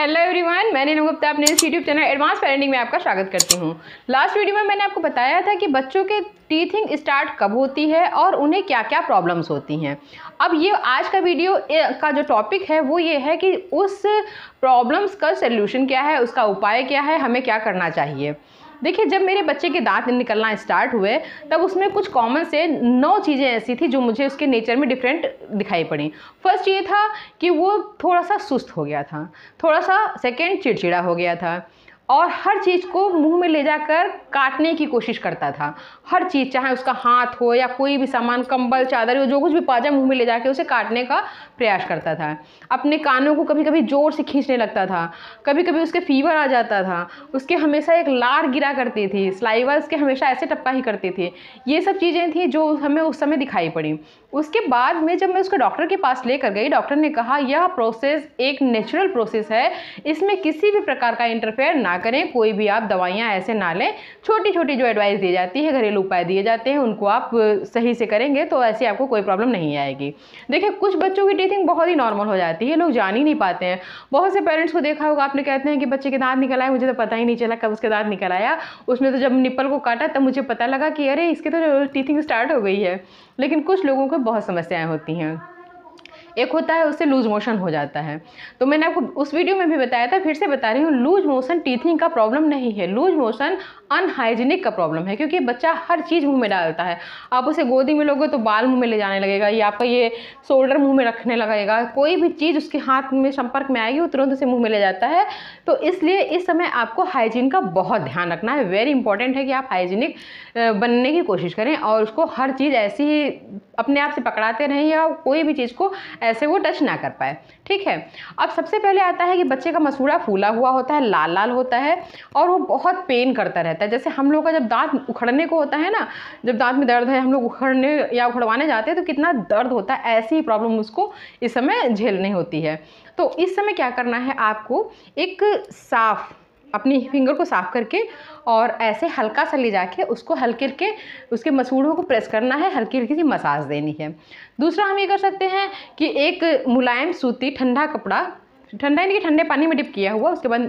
Hello everyone, मैं नीलम गुप्ता अपने इस यूट्यूब चैनल एडवांस पेरेंटिंग में आपका स्वागत करती हूँ। लास्ट वीडियो में मैंने आपको बताया था कि बच्चों के टीथिंग स्टार्ट कब होती है और उन्हें क्या क्या प्रॉब्लम्स होती हैं। अब ये आज का वीडियो का जो टॉपिक है वो ये है कि उस प्रॉब्लम्स का सल्यूशन क्या है, उसका उपाय क्या है, हमें क्या करना चाहिए। देखिए, जब मेरे बच्चे के दांत निकलना स्टार्ट हुए तब उसमें कुछ कॉमन से 9 चीज़ें ऐसी थी जो मुझे उसके नेचर में डिफरेंट दिखाई पड़ी। फर्स्ट ये था कि वो थोड़ा सा सुस्त हो गया था, थोड़ा सा सेकंड चिड़चिड़ा हो गया था और हर चीज़ को मुंह में ले जाकर काटने की कोशिश करता था। हर चीज़, चाहे उसका हाथ हो या कोई भी सामान, कंबल, चादर हो, जो कुछ भी पा जाए मुंह में ले जाके उसे काटने का प्रयास करता था। अपने कानों को कभी कभी ज़ोर से खींचने लगता था, कभी कभी उसके फीवर आ जाता था, उसके हमेशा एक लार गिरा करती थी, स्लाइवा उसके हमेशा ऐसे टप्पा ही करती थी। ये सब चीज़ें थी जो हमें उस समय दिखाई पड़ी। उसके बाद में जब मैं उसको डॉक्टर के पास लेकर गई, डॉक्टर ने कहा यह प्रोसेस एक नेचुरल प्रोसेस है, इसमें किसी भी प्रकार का इंटरफेयर ना करें, कोई भी आप दवाइयाँ ऐसे ना लें। छोटी छोटी जो एडवाइस दी जाती है, घरेलू उपाय दिए जाते हैं, उनको आप सही से करेंगे तो ऐसे आपको कोई प्रॉब्लम नहीं आएगी। देखिए, कुछ बच्चों की टीथिंग बहुत ही नॉर्मल हो जाती है, लोग जान ही नहीं पाते हैं। बहुत से पेरेंट्स को देखा होगा आपने, कहते हैं कि बच्चे के दांत निकल आए, मुझे तो पता ही नहीं चला कब उसके दांत निकल आया। उसमें तो जब निप्पल को काटा तब मुझे पता लगा कि अरे इसके तो टीथिंग स्टार्ट हो गई है। लेकिन कुछ लोगों को बहुत समस्याएं होती हैं। एक होता है उससे लूज मोशन हो जाता है। तो मैंने आपको उस वीडियो में भी बताया था, फिर से बता रही हूँ, लूज मोशन टीथिंग का प्रॉब्लम नहीं है। लूज मोशन अनहाइजीनिक का प्रॉब्लम है, क्योंकि बच्चा हर चीज़ मुंह में डालता है। आप उसे गोदी में लोगे तो बाल मुंह में ले जाने लगेगा, या आपका ये शोल्डर मुंह में रखने लगेगा। कोई भी चीज़ उसके हाथ में संपर्क में आएगी वो तुरंत उसे मुंह में ले जाता है। तो इसलिए इस समय आपको हाइजीन का बहुत ध्यान रखना है। वेरी इंपॉर्टेंट है कि आप हाइजीनिक बनने की कोशिश करें और उसको हर चीज़ ऐसी ही अपने आप से पकड़ाते रहें या कोई भी चीज़ को ऐसे वो टच ना कर पाए। ठीक है। अब सबसे पहले आता है कि बच्चे का मसूड़ा फूला हुआ होता है, लाल लाल होता है और वो बहुत पेन करता रहता है। जैसे हम लोग का जब दांत उखड़ने को होता है ना, जब दांत में दर्द है, हम लोग उखड़ने या उखड़वाने जाते हैं तो कितना दर्द होता है, ऐसी ही प्रॉब्लम उसको इस समय झेलनी होती है। तो इस समय क्या करना है, आपको एक साफ अपनी फिंगर को साफ करके और ऐसे हल्का सा ले जाके उसको हल्के हल्के उसके मसूड़ों को प्रेस करना है, हल्की हल्की सी मसाज देनी है। दूसरा हम ये कर सकते हैं कि एक मुलायम सूती ठंडा कपड़ा, ठंडा नहीं, ठंडे पानी में डिप किया हुआ, उसके बाद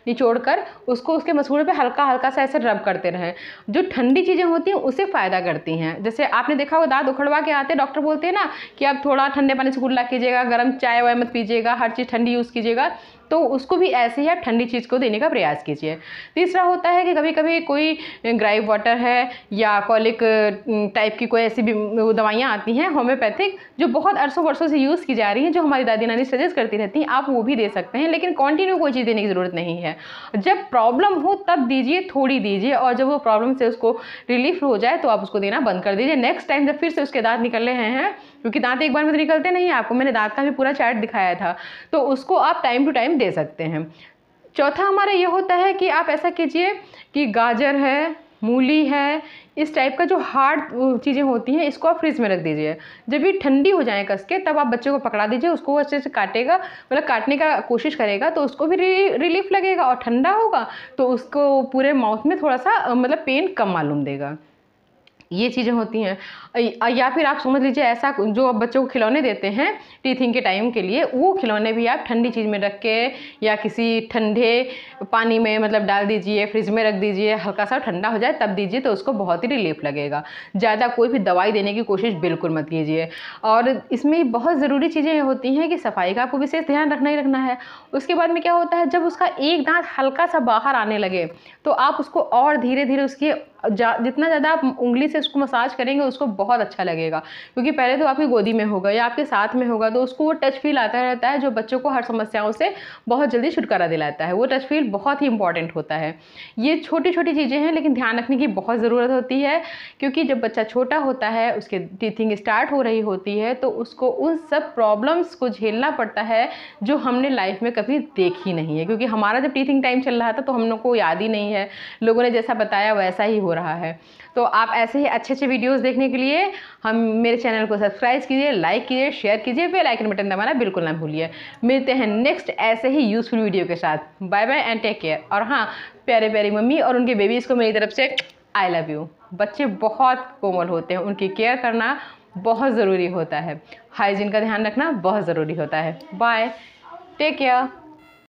निचोड़ कर उसको उसके मसूड़े पे हल्का हल्का सा ऐसे रब करते रहें। जो ठंडी चीज़ें होती हैं उसे फ़ायदा करती हैं। जैसे आपने देखा होगा दांत उखड़वा के आते डॉक्टर बोलते हैं ना कि आप थोड़ा ठंडे पानी से कुल्ला कीजिएगा, गर्म चाय वाय मत पीजिएगा, हर चीज़ ठंडी यूज़ कीजिएगा। तो उसको भी ऐसे ही आप ठंडी चीज़ को देने का प्रयास कीजिए। तीसरा होता है कि कभी कभी कोई ग्राइव वाटर है या कॉलिक टाइप की कोई ऐसी दवाइयाँ आती हैं होम्योपैथिक, जो बहुत अरसों वर्षों से यूज़ की जा रही हैं, जो हमारी दादी नानी सजेस्ट करती रहती हैं, आप वो भी दे सकते हैं। लेकिन कॉन्टिन्यू कोई चीज़ देने की ज़रूरत नहीं है। जब प्रॉब्लम हो तब दीजिए, थोड़ी दीजिए, और जब वो प्रॉब्लम से उसको रिलीफ हो जाए तो आप उसको देना बंद कर दीजिए। नेक्स्ट टाइम जब फिर से उसके दांत निकल रहे हैं, क्योंकि दांत एक बार में तो निकलते नहीं हैं, आपको मैंने दांत का भी पूरा चार्ट दिखाया था, तो उसको आप टाइम टू टाइम दे सकते हैं। चौथा हमारा ये होता है कि आप ऐसा कीजिए कि गाजर है, मूली है, इस टाइप का जो हार्ड चीज़ें होती हैं, इसको आप फ्रिज में रख दीजिए। जब ये ठंडी हो जाए कस के, तब आप बच्चे को पकड़ा दीजिए, उसको वो अच्छे से काटेगा, मतलब काटने का कोशिश करेगा, तो उसको भी रिलीफ लगेगा और ठंडा होगा तो उसको पूरे माउथ में थोड़ा सा मतलब पेन कम मालूम देगा। ये चीज़ें होती हैं। या फिर आप समझ लीजिए ऐसा, जो आप बच्चों को खिलौने देते हैं टीथिंग के टाइम के लिए, वो खिलौने भी आप ठंडी चीज़ में रख के या किसी ठंडे पानी में मतलब डाल दीजिए, फ्रिज में रख दीजिए, हल्का सा ठंडा हो जाए तब दीजिए, तो उसको बहुत ही रिलीफ लगेगा। ज़्यादा कोई भी दवाई देने की कोशिश बिल्कुल मत कीजिए। और इसमें बहुत ज़रूरी चीज़ें होती हैं कि सफाई का आपको विशेष ध्यान रखना ही रखना है। उसके बाद में क्या होता है, जब उसका एक दांत हल्का सा बाहर आने लगे तो आप उसको और धीरे धीरे उसकी जितना ज़्यादा आप उंगली से उसको मसाज करेंगे उसको बहुत अच्छा लगेगा, क्योंकि पहले तो आपकी गोदी में होगा या आपके साथ में होगा, तो उसको वो टच फील आता रहता है जो बच्चों को हर समस्याओं से बहुत जल्दी छुटकारा दिलाता है। वो टच फील बहुत ही इंपॉर्टेंट होता है। ये छोटी छोटी चीज़ें हैं, लेकिन ध्यान रखने की बहुत ज़रूरत होती है, क्योंकि जब बच्चा छोटा होता है, उसके टीथिंग स्टार्ट हो रही होती है, तो उसको उन सब प्रॉब्लम्स को झेलना पड़ता है जो हमने लाइफ में कभी देखी नहीं है। क्योंकि हमारा जब टीथिंग टाइम चल रहा था तो हम लोग को याद ही नहीं है, लोगों ने जैसा बताया वैसा ही हो रहा है। तो आप ऐसे ही अच्छे अच्छे वीडियोस देखने के लिए हम मेरे चैनल को सब्सक्राइब कीजिए, लाइक कीजिए, शेयर कीजिए, बेल आइकन बटन दबाना बिल्कुल ना भूलिए। मिलते हैं नेक्स्ट ऐसे ही यूजफुल वीडियो के साथ। Bye bye and take care. और हाँ, प्यारे प्यारी मम्मी और उनके बेबीज़ को मेरी तरफ से आई लव यू। बच्चे बहुत कोमल होते हैं, उनकी केयर करना बहुत ज़रूरी होता है, हाइजीन का ध्यान रखना बहुत ज़रूरी होता है। Bye, take care.